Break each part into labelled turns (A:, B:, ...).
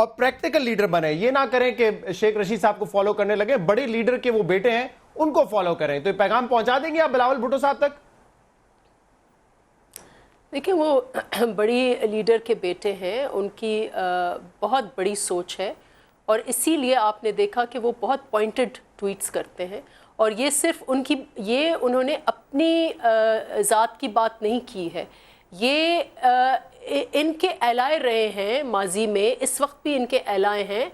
A: اور practical leader بنے, یہ نہ کریں کہ شیخ رشید صاحب کو فالو کرنے لگے, بڑے لیڈر کے وہ بیٹے ہیں ان کو فالو کریں. تو یہ پیغام پہنچا دیں گے آپ بلاول بھٹو صاحب تک؟
B: دیکھیں, وہ بڑی لیڈر کے بیٹے ہیں, ان کی بہت بڑی سوچ ہے, اور اسی لیے آپ نے دیکھا کہ وہ بہت پوائنٹڈ ٹویٹس کرتے ہیں, اور یہ صرف انہوں نے اپنی ذات کی بات نہیں کی ہے, یہ ان کے الائے رہے ہیں ماضی میں, اس وقت بھی ان کے الائے ہیں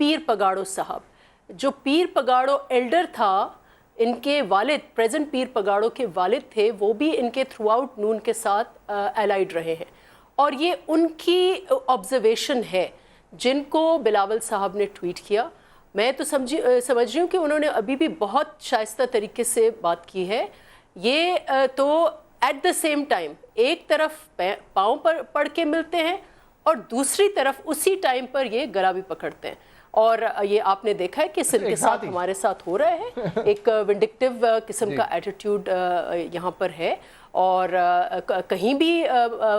B: پیر پگاڑو صاحب. جو پیر پگاڑو ایلڈر تھا, ان کے والد, پریزنٹ پیر پگاڑو کے والد تھے, وہ بھی ان کے تھرو آؤٹ نون کے ساتھ الائیڈ رہے ہیں, اور یہ ان کی آبزرویشن ہے جن کو بلاول صاحب نے ٹویٹ کیا. میں تو سمجھ رہی ہوں کہ انہوں نے ابھی بھی بہت شائستہ طریقے سے بات کی ہے. یہ تو ایٹ دا سیم ٹائم ایک طرف پاؤں پر پڑھ کے ملتے ہیں, اور دوسری طرف اسی ٹائم پر یہ گلا بھی پکڑتے ہیں, اور یہ آپ نے دیکھا ہے کہ ان کے ساتھ ہمارے ساتھ ہو رہا ہے. ایک ونڈکٹیو قسم کا ایٹیٹیوڈ یہاں پر ہے, اور کہیں بھی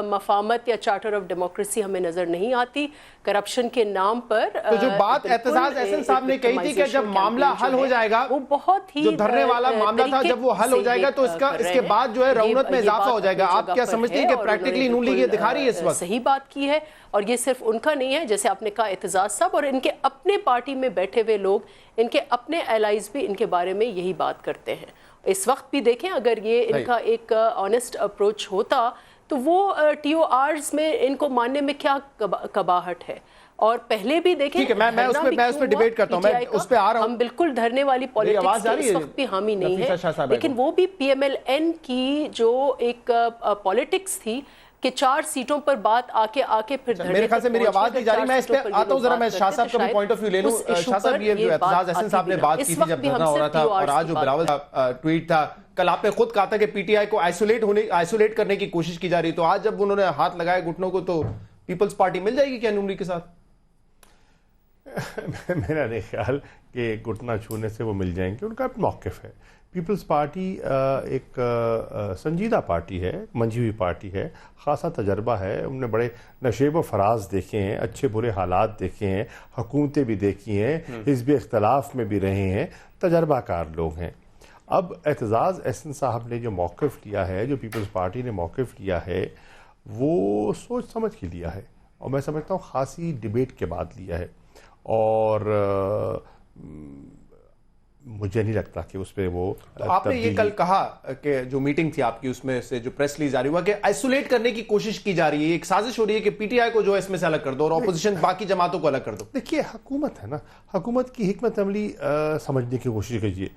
B: مفاہمت یا چارٹر آف ڈیموکریسی ہمیں نظر نہیں آتی. کرپشن کے نام پر
A: تو جو بات اعتزاز احسن صاحب نے کہی تھی کہ جب معاملہ حل ہو جائے گا,
B: وہ بہت ہی
A: جو دھرنے والا معاملہ تھا, جب وہ حل ہو جائے گا تو اس کے بعد جو ہے رونق میں اضافہ ہو جائے گا. آپ کیا سمجھتے ہیں کہ پریکٹیکلی نون لیگ یہ دکھا رہی ہے اس وقت؟
B: صحیح بات کی ہے, اور یہ صرف ان کا نہیں ہے, جیسے آپ نے کہا اعتزاز صاحب, اور ان کے اپنے پارٹی میں بیٹھے ہوئے لوگ, ان کے اپنے الائز بھی ان کے بارے میں یہی بات کرتے ہیں. اس وقت بھی دیکھیں, اگر یہ ان کا ایک آنیسٹ اپروچ ہوتا تو وہ ٹی او آرز میں ان کو ماننے میں کیا قباحت ہے. اور پہلے بھی دیکھیں,
A: میں اس پہ ڈیبیٹ کرتا ہوں, میں اس پہ آ رہا ہوں.
B: ہم بالکل دھرنے والی پالیٹکس کے اس وقت بھی حامی نہیں ہیں, لیکن وہ بھی پی ایم ایل این کی جو ایک پالیٹکس تھی کہ 4 سیٹوں پر بات آ کے پھر دھرنے.
A: میرے خیال سے میری آواز نہیں جا رہی, میں اس پہ آتا ہوں ذرا, میں شاہ صاحب کا بھی پوائنٹ آف ویو لے لوں. شاہ صاحب, یہ جو اعتزاز احسن صاحب نے بات کی تھی جب دھرنا ہو رہا تھا, اور آج جو بلاول ٹویٹ تھا, کل آپ نے خود کہا تھا کہ پی ٹی آئی کو آئسولیٹ کرنے کی کوشش کی جا رہی, تو آج جب انہوں نے ہاتھ لگائے گھٹنوں کو, تو پیپلز پارٹی مل جائے گی کیا نون لیگ کے ساتھ؟
C: میرا نہیں خیال کہ گھٹنا چھونے سے وہ مل جائیں گے, ان کا موقف ہے. پیپلز پارٹی ایک سنجیدہ پارٹی ہے, منجھی ہوئی پارٹی ہے, خاصا تجربہ ہے, انہوں نے بڑے نشیب و فراز دیکھے ہیں, اچھے برے حالات دیکھے ہیں, حکومتیں بھی دیکھی ہیں, حزب اختلاف میں بھی رہے ہیں, تجربہ کار لوگ ہیں. اب اعتزاز احسن صاحب نے جو موقف لیا ہے, جو پیپلز پارٹی نے موقف لیا ہے, وہ سوچ سمجھ کے لیا ہے, اور میں سمجھتا ہوں خاصی ڈیبیٹ کے بعد لیا ہے, اور مجھے نہیں لگتا کہ اس پہ وہ.
A: تو آپ نے یہ کل کہا کہ جو میٹنگ تھی آپ کی, اس میں سے جو پریس ریلیز جاری ہوا کہ آئسولیٹ کرنے کی کوشش کی جا رہی ہے, ایک سازش ہو رہی ہے کہ پی ٹی آئی کو جو ہے اس میں سے الگ کر دو اور اپوزیشن باقی جماعتوں کو الگ کر دو.
C: دیکھیے, حکومت ہے نا, حکومت کی حکمت عملی سمجھنے کی کوشش کیجیے.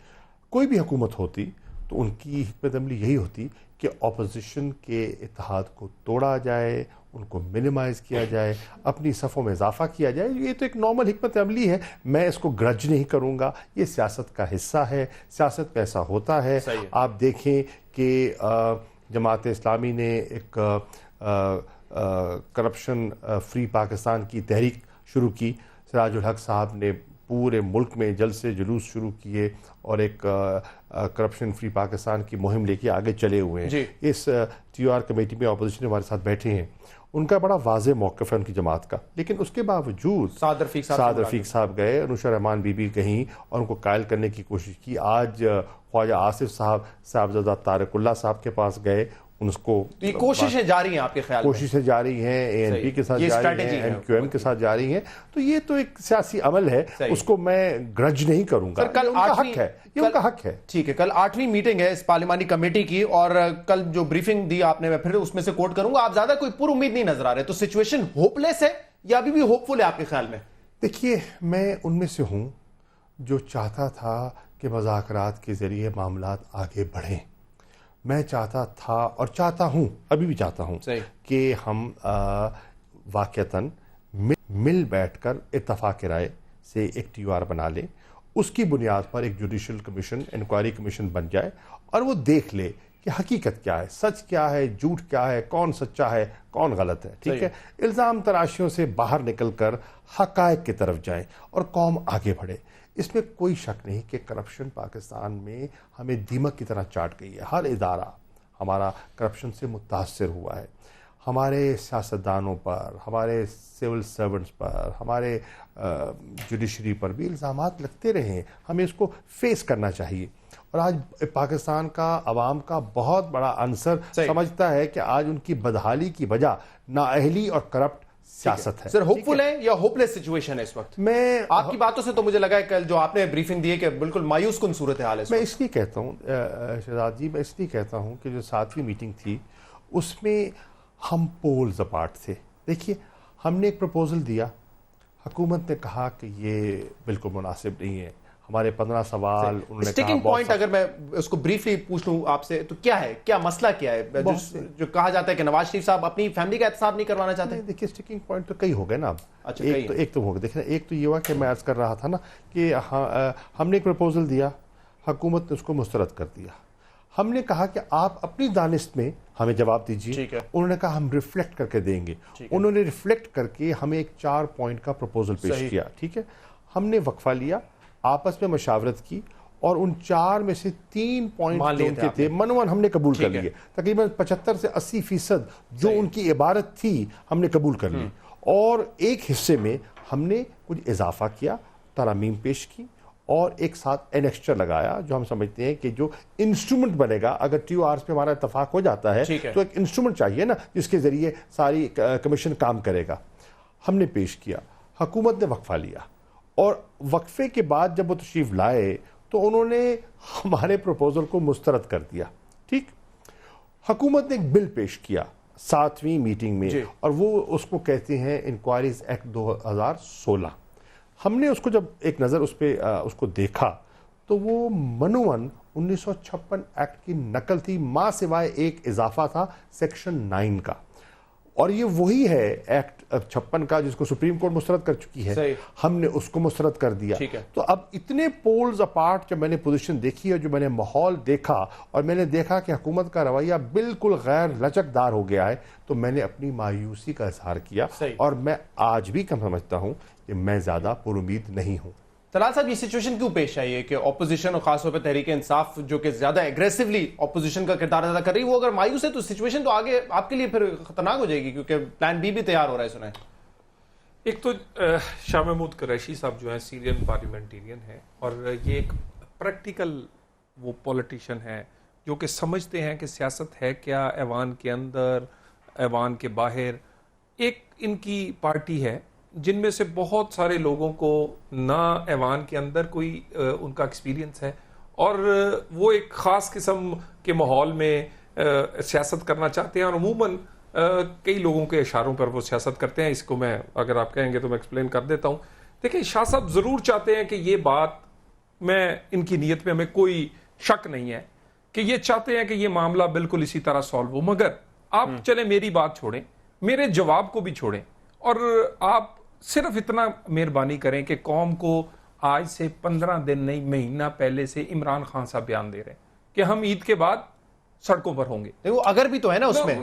C: کوئی بھی حکومت ہوتی تو ان کی حکمت عملی یہی ہوتی کہ اپوزیشن کے اتحاد کو توڑا جائے, ان کو منیمائز کیا جائے, اپنی صفوں میں اضافہ کیا جائے. یہ تو ایک نارمل حکمت عملی ہے, میں اس کو گرج نہیں کروں گا, یہ سیاست کا حصہ ہے, سیاست میں ایسا ہوتا ہے. آپ دیکھیں کہ جماعت اسلامی نے ایک کرپشن فری پاکستان کی تحریک شروع کی, سراج الحق صاحب نے پورے ملک میں جلسے جلوس شروع کیے, اور ایک کرپشن فری پاکستان کی مہم لے کے آگے چلے ہوئے ہیں. اس ٹی آر کمیٹی میں اپوزیشن ہمارے ساتھ بیٹھے ہیں, ان کا بڑا واضح موقف ہے ان کی جماعت کا, لیکن اس کے باوجود
A: سعد رفیق
C: صاحب گئے, انوشا رحمان بی بی کہیں, اور ان کو قائل کرنے کی کوشش کی. آج خواجہ آصف صاحب, صاحبزادہ طارق اللہ صاحب کے پاس گئے, ان کو.
A: تو یہ کوششیں جاری ہیں آپ کے خیال میں؟
C: کوششیں جاری ہیں, اے این پی کے ساتھ جاری ہیں, این کیو ایم کے ساتھ جاری ہیں, تو یہ تو ایک سیاسی عمل ہے, اس کو میں گرج نہیں کروں گا.
A: کل
C: حق ہے, یہ ان کا حق ہے.
A: ٹھیک ہے, کل 8ویں میٹنگ ہے اس پارلیمانی کمیٹی کی, اور کل جو بریفنگ دی آپ نے, میں پھر اس میں سے کوٹ کروں گا, آپ زیادہ کوئی پر امید نہیں نظر آ رہے, تو سچویشن ہوپ لیس ہے یا ابھی بھی ہوپ فل ہے آپ کے خیال میں؟
C: دیکھیے, میں ان میں سے ہوں جو چاہتا تھا کہ مذاکرات کے ذریعے معاملات آگے بڑھیں. میں چاہتا تھا اور چاہتا ہوں, ابھی بھی چاہتا ہوں کہ ہم واقعتاً مل بیٹھ کر اتفاق رائے سے ایک ٹی او آر بنا لیں, اس کی بنیاد پر ایک جوڈیشل کمیشن, انکوائری کمیشن بن جائے, اور وہ دیکھ لے کہ حقیقت کیا ہے, سچ کیا ہے, جھوٹ کیا ہے, کون سچا ہے, کون غلط ہے. ٹھیک ہے, الزام تراشیوں سے باہر نکل کر حقائق کی طرف جائیں اور قوم آگے بڑھے. اس میں کوئی شک نہیں کہ کرپشن پاکستان میں ہمیں دیمک کی طرح چاٹ گئی ہے. ہر ادارہ ہمارا کرپشن سے متاثر ہوا ہے. ہمارے سیاستدانوں پر, ہمارے سول سرونٹس پر, ہمارے جوڈیشری پر بھی الزامات لگتے رہے ہیں. ہمیں اس کو فیس کرنا چاہیے. اور آج پاکستان کا عوام کا بہت بڑا عنصر سمجھتا ہے کہ آج ان کی بدحالی کی وجہ نااہلی اور کرپٹ سیاست ہے.
A: سر ہوپ فل ہے یا ہوپ لیس سچویشن ہے اس وقت؟
C: میں
A: آپ کی باتوں سے تو مجھے لگا ہے کل جو آپ نے بریفنگ دی ہے کہ بالکل مایوس کن صورتحال ہے.
C: میں اس لیے کہتا ہوں شہزاد جی, میں اس لیے کہتا ہوں کہ جو 7ویں میٹنگ تھی اس میں ہم پولز اپارٹ تھے. دیکھیے, ہم نے ایک پروپوزل دیا, حکومت نے کہا کہ یہ بالکل مناسب نہیں ہے. ہمارے 15 سوال انہوں نے
A: سٹیکنگ پوائنٹ اگر میں اس کو بریفلی پوچھ لوں آپ سے تو کیا ہے, کیا مسئلہ کیا ہے جو کہا جاتا ہے کہ نواز شریف صاحب اپنی فیملی کا احتساب نہیں کروانا چاہتے؟
C: دیکھیے سٹیکنگ پوائنٹ تو کئی ہو گئے نا. اب
A: اچھا
C: ایک تو ہو گیا. دیکھیں ایک تو یہ ہوا کہ میں عرض کر رہا تھا نا کہ ہم نے ایک پروپوزل دیا, حکومت نے اس کو مسترد کر دیا. ہم نے کہا کہ آپ اپنی دانست میں ہمیں جواب دیجیے. انہوں نے کہا ہم ریفلیکٹ کر کے دیں گے. انہوں نے ریفلیکٹ کر کے ہمیں ایک 4 پوائنٹ کا پروپوزل پیش کیا. ٹھیک ہے, ہم نے وقفہ لیا, آپس میں مشاورت کی, اور ان 4 میں سے 3 پوائنٹ جو ان کے تھے منوان ہم نے قبول کر لیے. تقریباً 75 سے 80% جو ان کی عبارت تھی ہم نے قبول کر لی. اور ایک حصے میں ہم نے کچھ اضافہ کیا, ترامیم پیش کی, اور ایک ساتھ انیکسچر لگایا جو ہم سمجھتے ہیں کہ جو انسٹرومنٹ بنے گا, اگر ٹی او آرز پہ ہمارا اتفاق ہو جاتا ہے تو ایک انسٹرومنٹ چاہیے نا جس کے ذریعے ساری کمیشن کام کرے گا. ہم نے پیش کیا, حکومت نے وقفہ لیا, اور وقفے کے بعد جب وہ تشریف لائے تو انہوں نے ہمارے پروپوزل کو مسترد کر دیا. ٹھیک, حکومت نے ایک بل پیش کیا 7ویں میٹنگ میں, اور وہ اس کو کہتے ہیں انکوائریز ایکٹ 2016. ہم نے اس کو جب ایک نظر اس پہ اس کو دیکھا تو وہ منوون 1956 ایکٹ کی نقل تھی, ماں سوائے ایک اضافہ تھا سیکشن 9 کا. اور یہ وہی ہے ایکٹ 56 کا جس کو سپریم کورٹ مسترد کر چکی ہے. ہم نے اس کو مسترد کر دیا. تو اب اتنے پولز اپارٹ جب میں نے پوزیشن دیکھی اور جو میں نے ماحول دیکھا اور میں نے دیکھا کہ حکومت کا رویہ بالکل غیر لچکدار ہو گیا ہے, تو میں نے اپنی مایوسی کا اظہار کیا. اور میں آج بھی کم سمجھتا ہوں کہ میں زیادہ پر امید نہیں ہوں.
A: طلال صاحب, یہ سچویشن کیوں پیش آئی ہے کہ اپوزیشن اور خاص طور پہ تحریک انصاف جو کہ زیادہ ایگریسولی اپوزیشن کا کردار ادا کر رہی ہے, وہ اگر مایوس ہے تو سچویشن تو آگے آپ کے لیے پھر خطرناک ہو جائے گی, کیونکہ پلان بی بھی تیار ہو رہا ہے سنا ہے.
D: ایک تو شاہ محمود قریشی صاحب جو ہیں سیرین پارلیمنٹیرین ہیں, اور یہ ایک پریکٹیکل وہ پولیٹیشین ہے جو کہ سمجھتے ہیں کہ سیاست ہے کیا, ایوان کے اندر ایوان کے باہر. ایک ان کی پارٹی ہے جن میں سے بہت سارے لوگوں کو نہ ایوان کے اندر کوئی ان کا ایکسپیرینس ہے, اور وہ ایک خاص قسم کے ماحول میں سیاست کرنا چاہتے ہیں, اور عموماً کئی لوگوں کے اشاروں پر وہ سیاست کرتے ہیں. اس کو میں اگر آپ کہیں گے تو میں ایکسپلین کر دیتا ہوں. دیکھیں, شاہ صاحب ضرور چاہتے ہیں کہ یہ بات, میں ان کی نیت میں ہمیں کوئی شک نہیں ہے کہ یہ چاہتے ہیں کہ یہ معاملہ بالکل اسی طرح سالو ہو, مگر آپ چلیں میری بات چھوڑیں, میرے جواب کو بھی چھوڑیں, اور آپ صرف اتنا مہربانی کریں کہ قوم کو آج سے 15 دن نہیں, مہینہ پہلے سے عمران خان صاحب بیان دے رہے ہیں کہ ہم عید کے بعد سڑکوں پر ہوں گے.
A: وہ اگر بھی تو ہے نا اس میں,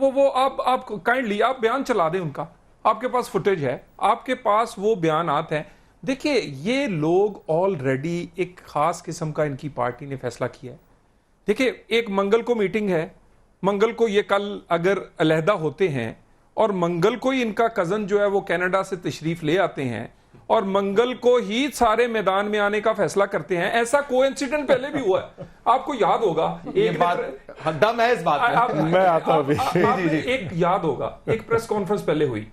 D: وہ آپ کائنڈلی آپ بیان چلا دیں ان کا, آپ کے پاس فوٹیج ہے, آپ کے پاس وہ بیانات ہیں. دیکھیے, یہ لوگ آلریڈی ایک خاص قسم کا ان کی پارٹی نے فیصلہ کیا ہے. دیکھیے, ایک منگل کو میٹنگ ہے, منگل کو یہ کل اگر علیحدہ ہوتے ہیں, اور منگل کو ہی ان کا کزن جو ہے وہ کینیڈا سے تشریف لے آتے ہیں, اور منگل کو ہی سارے میدان میں آنے کا فیصلہ کرتے ہیں. ایسا کوئی انسیڈنٹ پہلے بھی ہوا ہے, آپ کو یاد ہوگا. ایک بات
A: دم ہے اس بات میں,
C: میں آتا ہوں.
D: ایک یاد ہوگا, ایک پریس کانفرنس پہلے ہوئی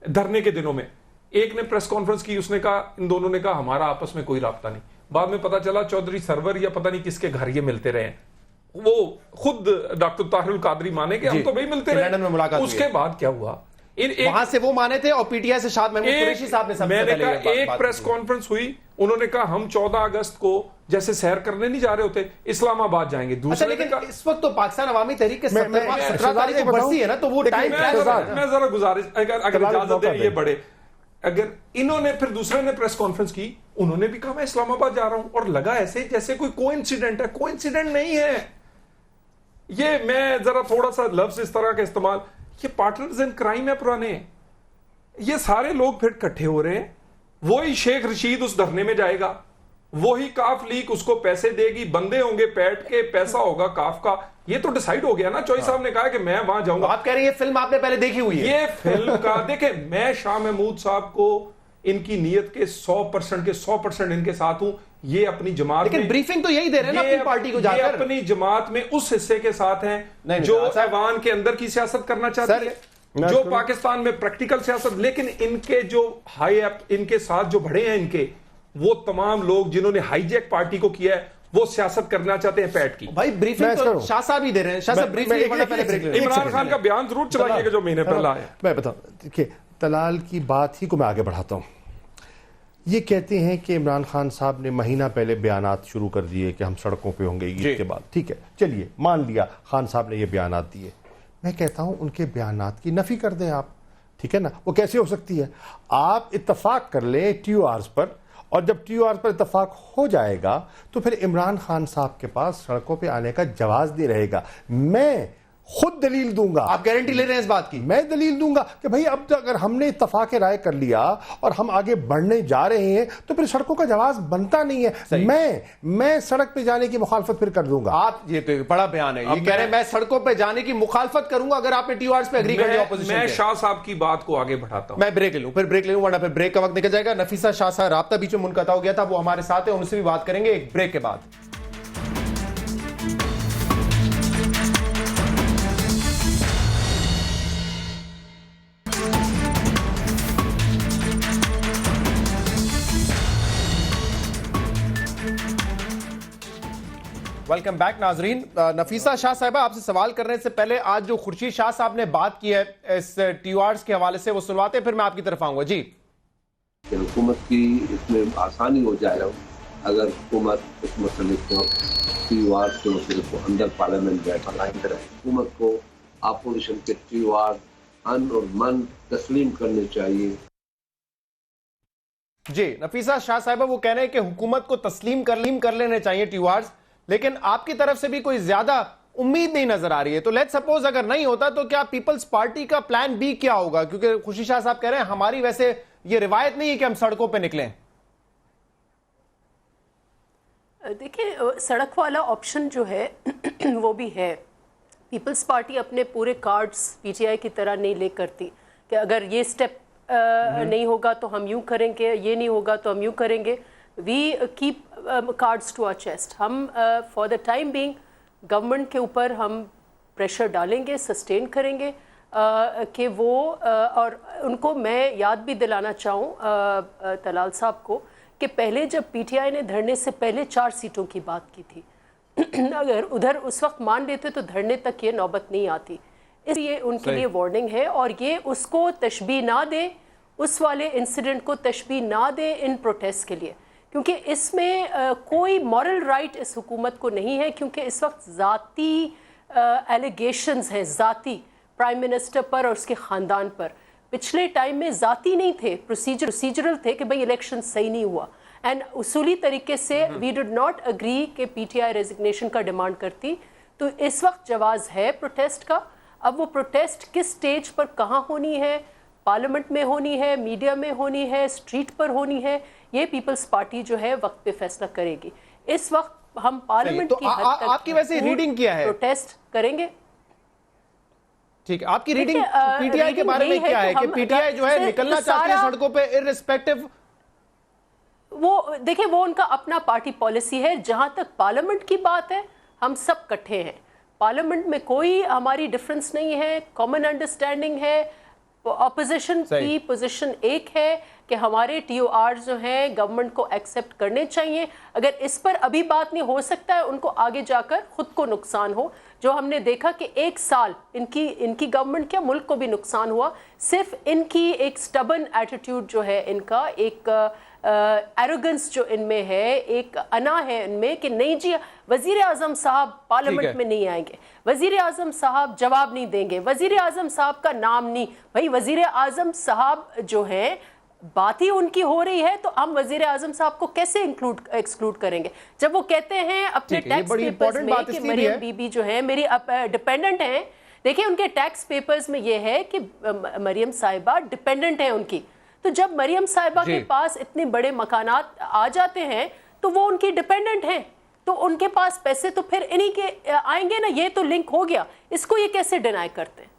D: دھرنے کے دنوں میں, ایک نے پریس کانفرنس کی, اس نے کہا, ان دونوں نے کہا ہمارا آپس میں کوئی رابطہ نہیں. بعد میں پتا چلا چودھری سرور یا پتہ نہیں کس کے گھر یہ ملتے رہے ہیں. وہ خود ڈاکٹر طاہر القادری مانے کہ ہم تو بھائی ملتے رہے. اس کے بعد کیا ہوا,
A: وہاں سے وہ مانے تھے, اور پی ٹی آئی سے شاہد محمود قریشی صاحب نے سب سے پہلے
D: ایک پریس کانفرنس ہوئی, انہوں نے کہا ہم 14 اگست کو جیسے سیر کرنے نہیں جا رہے ہوتے اسلام آباد جائیں گے.
A: دوسرے لیکن اس وقت تو پاکستان عوامی تحریک کے 17 تاریخ کو برسی ہے نا, تو وہ ٹائم
D: میں ذرا گزارش اگر اجازت دیں یہ بڑے, اگر انہوں نے پھر دوسرے نے پریس کانفرنس کی, انہوں نے بھی کہا میں اسلام آباد جا رہا ہوں, اور لگا ایسے جیسے کوئی کوئنسیڈنٹ ہے. کوئنسیڈنٹ نہیں ہے یہ. میں ذرا تھوڑا سا لفظ اس طرح کا استعمال, یہ پارٹنرز ان کرائم ہے پرانے. یہ سارے لوگ پھر اکٹھے ہو رہے ہیں. وہی شیخ رشید اس دھرنے میں جائے گا, وہی کاف لیگ اس کو پیسے دے گی, بندے ہوں گے پیٹ کے, پیسہ ہوگا کاف کا, یہ تو ڈیسائیڈ ہو گیا نا, چوئی صاحب نے کہا کہ میں وہاں جاؤں گا.
A: آپ کہہ رہے ہیں یہ فلم آپ نے پہلے دیکھی ہوئی ہے؟
D: یہ فلم کا دیکھیں, میں شاہ محمود صاحب کو ان کی نیت کے 100% ان کے ساتھ ہوں. یہ اپنی جماعت
A: لیکن بریفنگ تو یہی دے رہے ہیں نا اپنی پارٹی کو جا کر.
D: یہ اپنی جماعت میں اس حصے کے ساتھ ہیں جو ایوان کے اندر کی سیاست کرنا چاہتی ہے, جو پاکستان میں پریکٹیکل سیاست. لیکن ان کے جو ہائی اپ, ان کے ساتھ جو بڑے ہیں ان کے, وہ تمام لوگ جنہوں نے ہائی جیک پارٹی کو کیا ہے, وہ سیاست کرنا چاہتے ہیں پیٹ کی.
A: بھائی بریفنگ تو شاہ صاحب ہی دے رہے ہیں. شاہ صاحب بریفنگ,
D: عمران خان کا بیان ضرور چلائیے کہ جو مہینے پہلا ہے.
C: میں بتاؤں, دیکھیے طلال کی بات ہی کو میں آگے بڑھاتا ہوں. یہ کہتے ہیں کہ عمران خان صاحب نے مہینہ پہلے بیانات شروع کر دیے کہ ہم سڑکوں پہ ہوں گے عید کے بعد. ٹھیک ہے, چلیے مان لیا خان صاحب نے یہ بیانات دیے. میں کہتا ہوں ان کے بیانات کی نفی کر دیں آپ. ٹھیک ہے نا, وہ کیسے ہو سکتی ہے؟ آپ اتفاق کر لیں TORs پر, اور جب TORs پر اتفاق ہو جائے گا تو پھر عمران خان صاحب کے پاس سڑکوں پہ آنے کا جواز نہیں رہے گا. میں خود دلیل دوں گا.
A: آپ گارنٹی لے رہے ہیں اس بات کی؟
C: میں دلیل دوں گا کہ بھئی اب اگر ہم نے اتفاق رائے کر لیا اور ہم آگے بڑھنے جا رہے ہیں تو پھر سڑکوں کا جواز بنتا نہیں ہے. میں سڑک پہ جانے کی مخالفت پھر کر دوں گا.
A: آپ, یہ تو بڑا بیان ہے, یہ کہہ رہے ہیں میں سڑکوں پہ جانے کی مخالفت کروں گا اگر آپ نے TORs پہ اگری کر لیا اپوزیشن.
D: میں شاہ صاحب کی بات کو آگے بڑھاتا ہوں.
A: میں بریک لوں, پھر بریک لوں, ورنہ پھر بریک کا وقت نکل جائے گا. نفیسہ شاہ صاحب رابطہ بیچ میں منقطع ہو گیا تھا, وہ ہمارے ساتھ ہیں, ان سے بھی بات کریں گے ایک بریک کے بعد. ویلکم بیک ناظرین. نفیسہ شاہ صاحبہ, آپ سے سوال کرنے سے پہلے آج جو خورشید شاہ صاحب نے بات کی ہے اس TORs کے حوالے سے, وہ سنواتے ہیں, پھر میں آپ کی طرف آؤں گا. جی.
E: حکومت کی اس میں آسانی ہو جائے گا اگر حکومت اس مسئلے کو TORs کے مسئلے کو اندر پارلیمنٹ بیٹھائیں. حکومت کو اپوزیشن کے TORs ان اور من تسلیم کرنے چاہیے.
A: جی, نفیسہ شاہ صاحبہ وہ کہہ رہے ہیں کہ حکومت کو تسلیم کر لینے چاہیے TORs, لیکن آپ کی طرف سے بھی کوئی زیادہ امید نہیں نظر آ رہی ہے. تو لیٹ سپوز اگر نہیں ہوتا تو کیا پیپلز پارٹی کا پلان B کیا ہوگا؟ کیونکہ خورشید شاہ صاحب کہہ رہے ہیں ہماری ویسے یہ روایت نہیں ہے کہ ہم سڑکوں پہ نکلیں.
B: دیکھیں, سڑک والا آپشن جو ہے وہ بھی ہے. پیپلز پارٹی اپنے پورے کارڈز PTI کی طرح نہیں لے کرتی کہ اگر یہ سٹیپ نہیں ہوگا تو ہم یوں کریں گے, یہ نہیں ہوگا تو ہم یوں کریں گے. We keep cards to our chest. ہم for the time being government کے اوپر ہم پریشر ڈالیں گے, سسٹین کریں گے کہ وہ, اور ان کو میں یاد بھی دلانا چاہوں طلال صاحب کو کہ پہلے جب PTI نے دھرنے سے پہلے 4 سیٹوں کی بات کی تھی, اگر ادھر اس وقت مان لیتے تو دھرنے تک یہ نوبت نہیں آتی. اس لیے ان کے لیے وارننگ ہے, اور یہ اس کو تشبیہ نہ دے, اس والے انسیڈنٹ کو تشبیہ نہ دے ان پروٹیسٹ کے لیے, کیونکہ اس میں کوئی مورل رائٹ اس حکومت کو نہیں ہے, کیونکہ اس وقت ذاتی ایلیگیشنز ہیں, ذاتی پرائم منسٹر پر اور اس کے خاندان پر. پچھلے ٹائم میں ذاتی نہیں تھے, پروسیجرل تھے کہ بھئی الیکشن صحیح نہیں ہوا, اینڈ اصولی طریقے سے وی ڈڈ ناٹ اگری کہ PTI ریزگنیشن کا ڈیمانڈ کرتی. تو اس وقت جواز ہے پروٹیسٹ کا. اب وہ پروٹیسٹ کس سٹیج پر کہاں ہونی ہے, پارلیمنٹ میں ہونی ہے, میڈیا میں ہونی ہے, اسٹریٹ پر ہونی ہے, یہ پیپلز پارٹی جو ہے وقت پہ فیصلہ کرے گی. اس وقت ہم پارلیمنٹ کی حد تک
A: آپ کی ویسے ریڈنگ کیا ہے,
B: پروٹیسٹ کریں گے.
A: ٹھیک ہے, آپ کی ریڈنگ PTI کے بارے میں کیا ہے کہ PTI جو ہے نکلنا چاہتی ہے سڑکوں پہ ارسپیکٹو؟
B: وہ دیکھیں, وہ ان کا اپنا پارٹی پالیسی ہے. جہاں تک پارلیمنٹ کی بات ہے ہم سب کٹھے ہیں, پارلیمنٹ میں کوئی ہماری ڈفرنس نہیں ہے, کامن انڈرسٹینڈنگ ہے. اپوزیشن کی پوزیشن ایک ہے کہ ہمارے TORs جو ہیں گورنمنٹ کو ایکسیپٹ کرنے چاہیے. اگر اس پر ابھی بات نہیں ہو سکتا ہے, ان کو آگے جا کر خود کو نقصان ہو, جو ہم نے دیکھا کہ 1 سال ان کی گورنمنٹ کیا ملک کو بھی نقصان ہوا, صرف ان کی ایک سٹبن ایٹیٹیوڈ جو ہے, ان کا ایک ایروگنس جو ان میں ہے, ایک انا ہے ان میں کہ نہیں جی وزیر اعظم صاحب پارلیمنٹ میں نہیں آئیں گے, وزیر اعظم صاحب جواب نہیں دیں گے, وزیر اعظم صاحب کا نام نہیں. بھائی وزیر اعظم صاحب جو ہیں بات ہی ان کی ہو رہی ہے, تو ہم وزیر اعظم صاحب کو کیسے ایکسکلوڈ کریں گے جب وہ کہتے ہیں اپنے ٹیکس پیپرز میں کہ مریم بی بی جو ہے میری ڈیپینڈنٹ ہیں. دیکھیں ان کے ٹیکس پیپرز میں یہ ہے کہ مریم صاحبہ ڈیپینڈنٹ ہیں ان کی. تو جب مریم صاحبہ کے پاس اتنے بڑے مکانات آ جاتے ہیں تو وہ ان کی ڈیپینڈنٹ ہیں. تو ان کے پاس پیسے تو پھر انہی کے آئیں گے نا. یہ تو لنک ہو گیا, اس کو یہ کیسے ڈینائی کرتے ہیں؟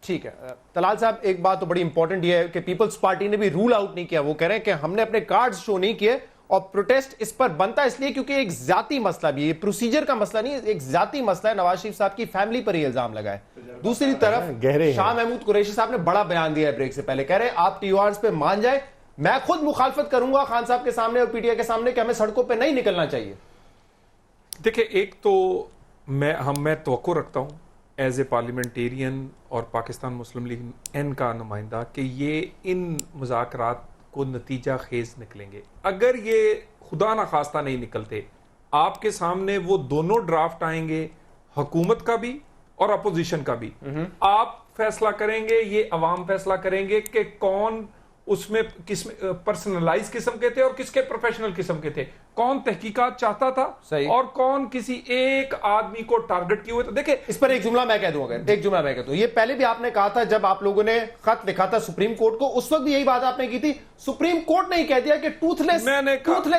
A: ٹھیک ہے طلال صاحب, ایک بات تو بڑی امپورٹنٹ یہ ہے کہ پیپلز پارٹی نے بھی رول آؤٹ نہیں کیا. وہ کہہ رہے ہیں کہ ہم نے اپنے کارڈز شو نہیں کیے, اور پروٹیسٹ اس پر بنتا اس لیے کیونکہ ایک ذاتی مسئلہ بھی ہے, یہ پروسیجر کا مسئلہ نہیں, ایک ذاتی مسئلہ ہے. نواز شریف صاحب کی فیملی پر یہ الزام لگا ہے. دوسری طرف شاہ محمود قریشی صاحب نے بڑا بیان دیا ہے بریک سے پہلے, کہہ رہے ہیں آپ ٹی او آرز پہ مان جائیں, میں خود مخالفت کروں گا خان صاحب کے سامنے اور پی ٹی آئی کے سامنے کہ ہمیں سڑکوں پہ نہیں نکلنا چاہیے.
D: دیکھیں, ایک تو میں توقع رکھتا ہوں ایز اے پارلیمنٹیرین اور پاکستان مسلم لیگ این کا نمائندہ کہ یہ ان مذاکرات کو نتیجہ خیز نکلیں گے. اگر یہ خدا نخواستہ نہیں نکلتے, آپ کے سامنے وہ دونوں ڈرافٹ آئیں گے, حکومت کا بھی اور اپوزیشن کا بھی. آپ فیصلہ کریں گے, یہ عوام فیصلہ کریں گے کہ کون اس میں کس پرسنلائز قسم کے تھے اور کس کے پروفیشنل قسم کے تھے, کون تحقیقات چاہتا تھا اور کون کسی ایک آدمی کو ٹارگٹ کیے ہوئے تھے. دیکھیں
A: اس پر ایک جملہ میں کہہ دوں, اگر ایک جملہ میں کہتا ہوں, یہ پہلے بھی آپ نے کہا تھا جب آپ لوگوں نے خط لکھا تھا سپریم کورٹ کو, اس وقت بھی یہی بات آپ نے کی تھی. سپریم کورٹ نے ہی کہہ دیا کہ ٹوتھ لیس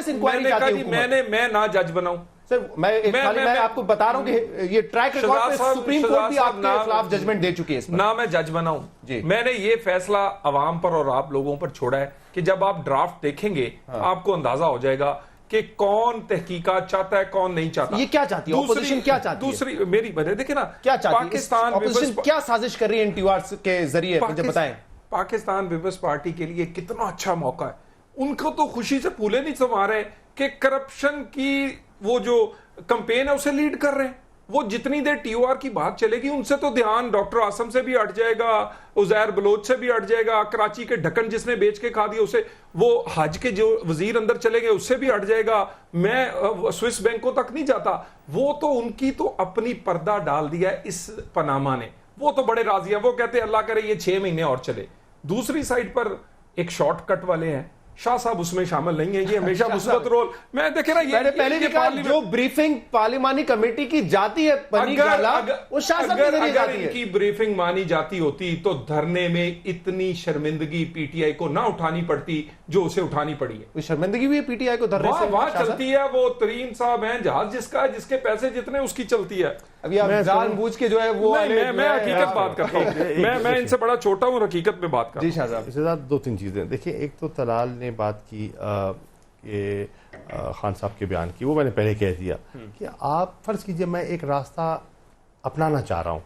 A: انکوائری چاہتی ہے.
D: میں نہ جج بناؤں
A: سر, میں آپ کو بتا رہا ہوں کہ یہ ٹریک ریکارڈ پہ سپریم کورٹ بھی آپ کے خلاف ججمنٹ دے چکی ہے.
D: نہ میں جج بناؤں, میں نے یہ فیصلہ عوام پر اور آپ لوگوں پر چھوڑا ہے کہ جب آپ ڈرافٹ دیکھیں گے آپ کو اندازہ ہو جائے گا کہ کون تحقیقات چاہتا ہے کون نہیں چاہتا.
A: یہ کیا چاہتی ہے اپوزیشن, کیا چاہتی ہے؟
D: دوسری میری وجہ دیکھیں نا,
A: کیا چاہتی ہے
D: پاکستان
A: اپوزیشن, کیا سازش کر رہی ہے ان ٹی او آرز کے ذریعے, مجھے بتائیں.
D: پاکستان پیپلز پارٹی کے لیے کتنا اچھا موقع ہے. ان کو تو خوشی سے پھولے نہیں سما رہے کہ کرپشن کی وہ جو کمپین ہے اسے لیڈ کر رہے ہیں. وہ جتنی دیر ٹی او آر کی بات چلے گی ان سے تو دھیان ڈاکٹر عاصم سے بھی ہٹ جائے گا, عزیر بلوچ سے بھی ہٹ جائے گا, کراچی کے ڈھکن جس نے بیچ کے کھا دیا اسے, وہ حج کے جو وزیر اندر چلے گئے اس سے بھی ہٹ جائے گا. میں سوئس بینکوں تک نہیں جاتا. وہ تو ان کی تو اپنی پردہ ڈال دیا ہے اس پاناما نے. وہ تو بڑے راضی ہیں, وہ کہتے ہیں اللہ کرے یہ 6 مہینے اور چلے. دوسری سائڈ پر ایک شارٹ کٹ والے ہیں, شاہ صاحب اس میں شامل نہیں ہیں, یہ ہمیشہ مثبت رول. میں دیکھ رہا
A: یہ پہلے بھی کہا جو بریفنگ پارلیمانی کمیٹی کی جاتی ہے پنی گالا, وہ شاہ صاحب کے ذریعے جاتی ہے.
D: اگر ان کی بریفنگ مانی جاتی ہوتی تو دھرنے میں اتنی شرمندگی پی ٹی آئی کو نہ اٹھانی پڑتی جو اسے اٹھانی پڑی ہے.
A: شرمندگی بھی ہے پی ٹی آئی کو دھرنے سے,
D: وہاں چلتی ہے. وہ ترین صاحب ہیں, جہاز جس کا ہے, جس کے پیسے جتنے اس کی چلتی ہے.
A: ابھی آپ جان بوجھ کے جو ہے وہ
D: میں حقیقت بات کرتا ہوں, میں ان سے بڑا چھوٹا ہوں, حقیقت میں بات کرتا ہوں.
A: جی شاہ صاحب,
C: اس کے ساتھ 2-3 چیزیں دیکھیں. ایک تو طلال نے بات کی کہ خان صاحب کے بیان کی, وہ میں نے پہلے کہہ دیا کہ آپ فرض کیجئے میں ایک راستہ اپنانا چاہ رہا ہوں,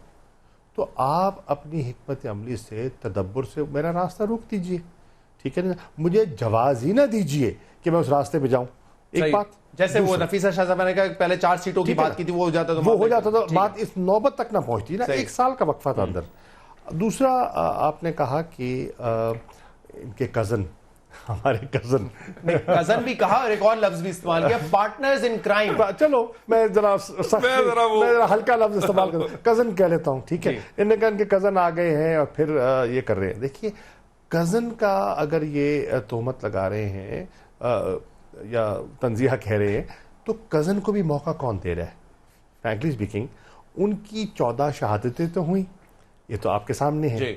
C: تو آپ اپنی حکمت عملی سے تدبر سے میرا راستہ روک دیجئے, ٹھیک ہے نا. مجھے جواز ہی نہ دیجئے کہ میں اس راستے پہ جاؤں. ایک بات
A: جیسے وہ نفیسہ شاہ صاحب نے کہا پہلے 4 سیٹوں کی بات کی تھی, وہ ہو جاتا تو
C: بات اس نوبت تک نہ پہنچتی نا. 1 سال کا وقفہ تھا اندر. دوسرا آپ نے کہا کہ ان کے کزن, ہمارے کزن بھی کہا اور ایک اور لفظ بھی استعمال کیا, پارٹنرز ان کرائم. چلو میں ذرا ہلکا لفظ استعمال کروں, کزن کہہ لیتا ہوں, ٹھیک ہے. انہوں نے کہا ان کے کزن آ گئے ہیں اور پھر یہ کر رہے ہیں. دیکھیے کزن کا اگر یہ تہمت لگا رہے ہیں یا تنزیہ کہہ رہے ہیں, تو کزن کو بھی موقع کون دے رہا ہے؟ فرینکلی اسپیکنگ ان کی 14 شہادتیں تو ہوئیں, یہ تو آپ کے سامنے ہیں.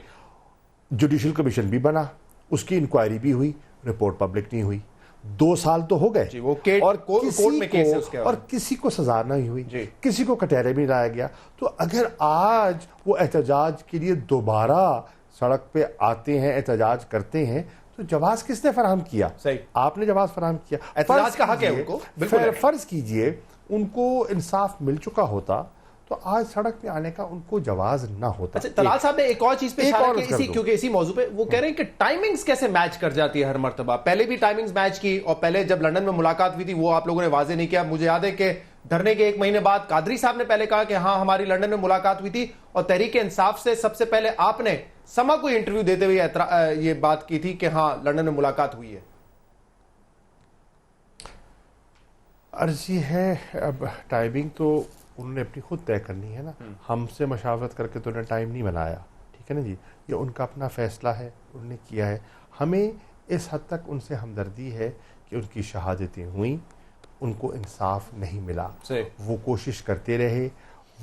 C: جوڈیشل کمیشن بھی بنا, اس کی انکوائری بھی ہوئی, رپورٹ پبلک نہیں ہوئی. 2 سال تو ہو گئے اور کسی کو سزا نہیں ہوئی, کسی کو کٹہرے میں لایا گیا. تو اگر آج وہ احتجاج کے لیے دوبارہ سڑک پہ آتے ہیں, احتجاج کرتے ہیں, تو جواز کس نے فراہم کیا؟
A: صحیح,
C: آپ نے جواز فراہم کیا.
A: احتجاج کا حق ہے ان کو.
C: فرض کیجئے ان کو انصاف مل چکا ہوتا تو آج سڑک پہ آنے کا ان کو جواز نہ ہوتا.
A: اچھا, طلال صاحب نے ایک اور چیز پہ اشارہ کیا, کیونکہ اسی موضوع پہ وہ کہہ رہے ہیں کہ ٹائمنگز کیسے میچ کر جاتی ہے ہر مرتبہ. پہلے بھی ٹائمنگز میچ کی, اور پہلے جب لندن میں ملاقات ہوئی تھی وہ آپ لوگوں نے واضح نہیں کیا. مجھے یاد ہے کہ دھرنے کے 1 مہینے بعد قادری صاحب نے پہلے کہا کہ ہاں ہماری لندن میں ملاقات ہوئی تھی, اور تحریک انصاف سے سب سے پہلے آپ نے سما کو انٹرویو دیتے ہوئے یہ بات کی تھی کہ ہاں لندن میں ملاقات ہوئی ہے.
C: عرض یہ ہے, اب ٹائمنگ تو انہوں نے اپنی خود طے کرنی ہے نا. ہم سے مشاورت کر کے تو انہوں نے ٹائم نہیں بنایا, ٹھیک ہے نا جی. یہ ان کا اپنا فیصلہ ہے, انہوں نے کیا ہے. ہمیں اس حد تک ان سے ہمدردی ہے کہ ان کی شہادتیں ہوئیں, ان کو انصاف نہیں ملا, وہ کوشش کرتے رہے.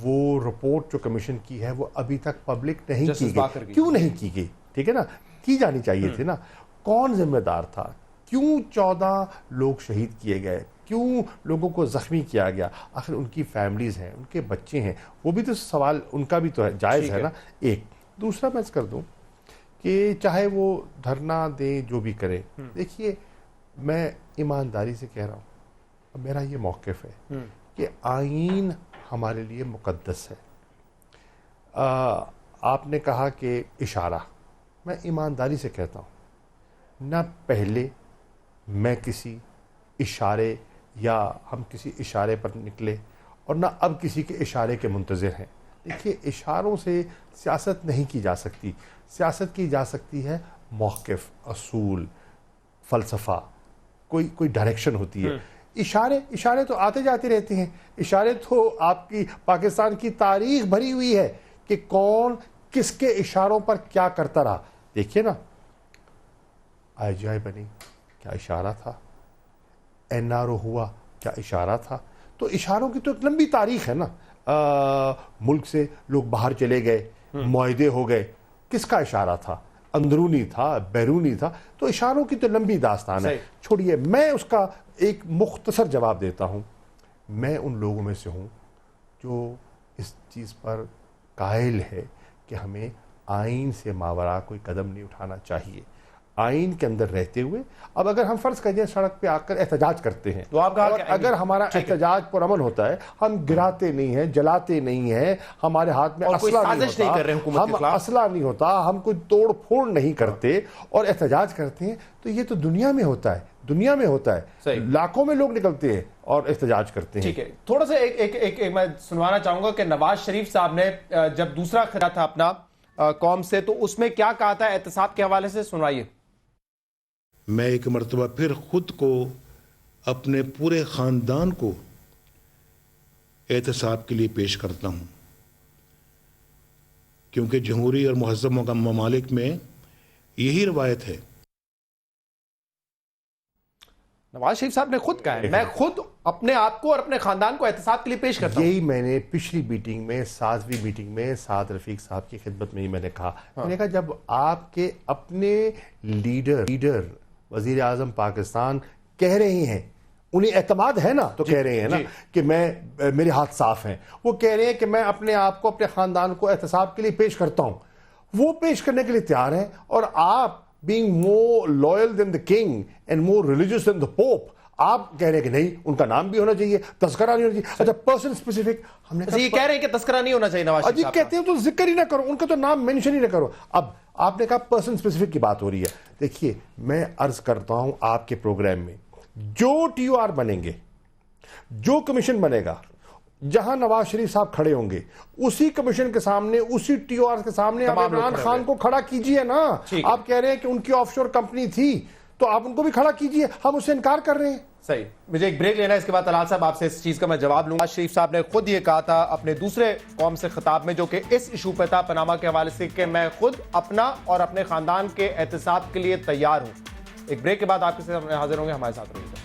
C: وہ رپورٹ جو کمیشن کی ہے وہ ابھی تک پبلک نہیں کی گئی. کیوں نہیں کی گئی؟ ٹھیک ہے نا, کی جانی چاہیے تھی نا. کون ذمہ دار تھا؟ کیوں 14 لوگ شہید کیے گئے؟ کیوں لوگوں کو زخمی کیا گیا؟ آخر ان کی فیملیز ہیں، ان کے بچے ہیں، وہ بھی تو سوال ان کا بھی تو ہے، جائز ہے نا. ایک دوسرا میں کر دوں کہ چاہے وہ دھرنا دیں جو بھی کرے، دیکھیے میں ایمانداری سے کہہ رہا ہوں، میرا یہ موقف ہے کہ آئین ہمارے لیے مقدس ہے. آپ نے کہا کہ اشارہ، میں ایمانداری سے کہتا ہوں، نہ پہلے میں کسی اشارے یا ہم کسی اشارے پر نکلے اور نہ اب کسی کے اشارے کے منتظر ہیں. دیکھیے اشاروں سے سیاست نہیں کی جا سکتی، سیاست کی جا سکتی ہے موقف، اصول، فلسفہ، کوئی ڈائریکشن ہوتی ہے. اشارے تو آتے جاتے رہتے ہیں. اشارے تو آپ کی پاکستان کی تاریخ بھری ہوئی ہے کہ کون کس کے اشاروں پر کیا کرتا رہا. دیکھیے نا آئی جی آئی بنی، کیا اشارہ تھا؟ این آر او ہوا، کیا اشارہ تھا؟ تو اشاروں کی تو ایک لمبی تاریخ ہے نا. ملک سے لوگ باہر چلے گئے، معاہدے ہو گئے، کس کا اشارہ تھا؟ اندرونی تھا، بیرونی تھا. تو اشاروں کی تو لمبی داستان ہے. چھوڑیے، میں اس کا ایک مختصر جواب دیتا ہوں. میں ان لوگوں میں سے ہوں جو اس چیز پر قائل ہے کہ ہمیں آئین سے ماورا کوئی قدم نہیں اٹھانا چاہیے. آئین کے اندر رہتے ہوئے اب اگر ہم فرض کریں سڑک پہ آ کر احتجاج کرتے ہیں تو اور اگر ہمارا احتجاج پرامن ہوتا ہے، ہم گراتے نہیں ہیں، جلاتے نہیں ہیں، ہمارے ہاتھ میں اسلحہ نہیں ہوتا، ہم کوئی توڑ پھوڑ نہیں کرتے اور احتجاج کرتے ہیں، تو یہ تو دنیا میں ہوتا ہے، دنیا میں ہوتا ہے. لاکھوں میں لوگ نکلتے ہیں اور احتجاج کرتے ہیں.
A: ٹھیک ہے، تھوڑا سا ایک میں سنوانا چاہوں گا کہ نواز شریف صاحب نے جب دوسرا خطاب تھا اپنا قوم سے تو اس میں کیا کہا تھا احتساب کے حوالے سے، سنوائیے.
F: میں ایک مرتبہ پھر خود کو، اپنے پورے خاندان کو احتساب کے لیے پیش کرتا ہوں، کیونکہ جمہوری اور مہذب ممالک میں یہی روایت ہے.
A: نواز شریف صاحب نے خود کہا ہے، میں خود اپنے آپ کو اور اپنے خاندان کو احتساب کے لیے پیش کرتا ہوں.
C: یہی میں نے پچھلی میٹنگ میں، 7ویں میٹنگ میں سعد رفیق صاحب کی خدمت میں ہی میں نے کہا. میں نے کہا جب آپ کے اپنے لیڈر وزیر اعظم پاکستان کہہ رہے ہیں، انہیں اعتماد ہے نا، تو کہہ رہے ہیں نا کہ میرے ہاتھ صاف ہیں، وہ کہہ رہے ہیں کہ میں اپنے آپ کو، اپنے خاندان کو احتساب کے لیے پیش کرتا ہوں، وہ پیش کرنے کے لیے تیار ہیں. اور آپ being more loyal than the king and more religious than the pope، آپ کہہ رہے ہیں کہ نہیں، ان کا نام بھی ہونا چاہیے، تذکرہ نہیں ہونا چاہیے. اچھا پرسن اسپیسیفک، ہم نے
A: یہ کہہ رہے ہیں کہ تذکرہ نہیں ہونا چاہیے نواز شریف صاحب،
C: کہتے ہیں تو ذکر ہی نہ کرو، ان کا تو نام مینشن ہی نہ کرو. اب آپ نے کہا پرسن اسپیسیفک کی بات ہو رہی ہے. دیکھیے میں عرض کرتا ہوں آپ کے پروگرام میں جو ٹی او آر بنیں گے، جو کمیشن بنے گا، جہاں نواز شریف صاحب کھڑے ہوں گے، اسی کمیشن کے سامنے، اسی ٹی او آر کے سامنے آپ عمران خان کو کھڑا کیجئے نا. آپ کہہ رہے ہیں کہ ان کی آف شور کمپنی تھی تو آپ ان کو بھی کھڑا کیجئے، ہم اس سے انکار کر رہے ہیں.
A: صحیح. مجھے ایک بریک لینا ہے، اس کے بعد طلال صاحب آپ سے اس چیز کا میں جواب لوں گا. شریف صاحب نے خود یہ کہا تھا اپنے دوسرے قوم سے خطاب میں جو کہ اس ایشو پہ تھا پاناما کے حوالے سے، کہ میں خود اپنا اور اپنے خاندان کے احتساب کے لیے تیار ہوں. ایک بریک کے بعد آپ کے ساتھ حاضر ہوں گے، ہمارے ساتھ رہیے گا.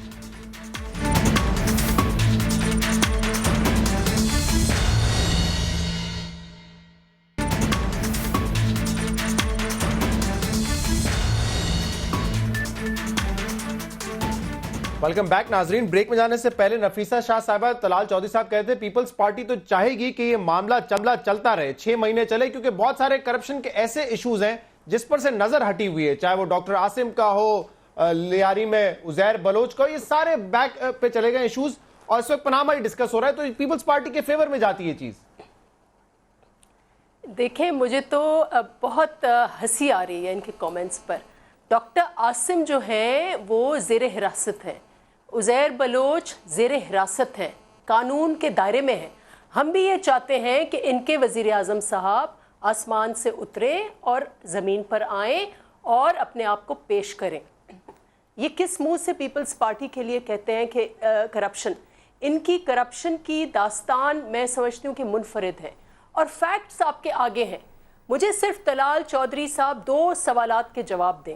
A: ویلکم بیک ناظرین. بریک میں جانے سے پہلے نفیسہ شاہ صاحبہ، طلال چودھری صاحب کہتے ہیں پیپلز پارٹی تو چاہے گی کہ یہ معاملہ چلتا رہے، 6 مہینے چلے، کیونکہ بہت سارے کرپشن کے ایسے ایشوز ہیں جس پر سے نظر ہٹی ہوئی ہے، چاہے وہ ڈاکٹر عاصم کا ہو، لیاری میں عزیر بلوچ کا ہو، یہ سارے بیک پہ چلے گئے ایشوز، اور اس وقت پاناما ہی ڈسکس ہو رہا ہے. تو پیپلز پارٹی کے فیور میں جاتی ہے چیز.
B: دیکھیں مجھے تو بہت ہنسی آ رہی ہے ان کے کومنٹس پر. ڈاکٹر عاصم جو ہیں وہ زیر حراست ہیں، عزیر بلوچ زیر حراست ہیں، قانون کے دائرے میں ہیں. ہم بھی یہ چاہتے ہیں کہ ان کے وزیر اعظم صاحب آسمان سے اتریں اور زمین پر آئیں اور اپنے آپ کو پیش کریں. یہ کس منہ سے پیپلز پارٹی کے لیے کہتے ہیں کہ کرپشن؟ ان کی کرپشن کی داستان میں سمجھتی ہوں کہ منفرد ہے، اور فیکٹس آپ کے آگے ہیں. مجھے صرف طلال چودھری صاحب 2 سوالات کے جواب دیں.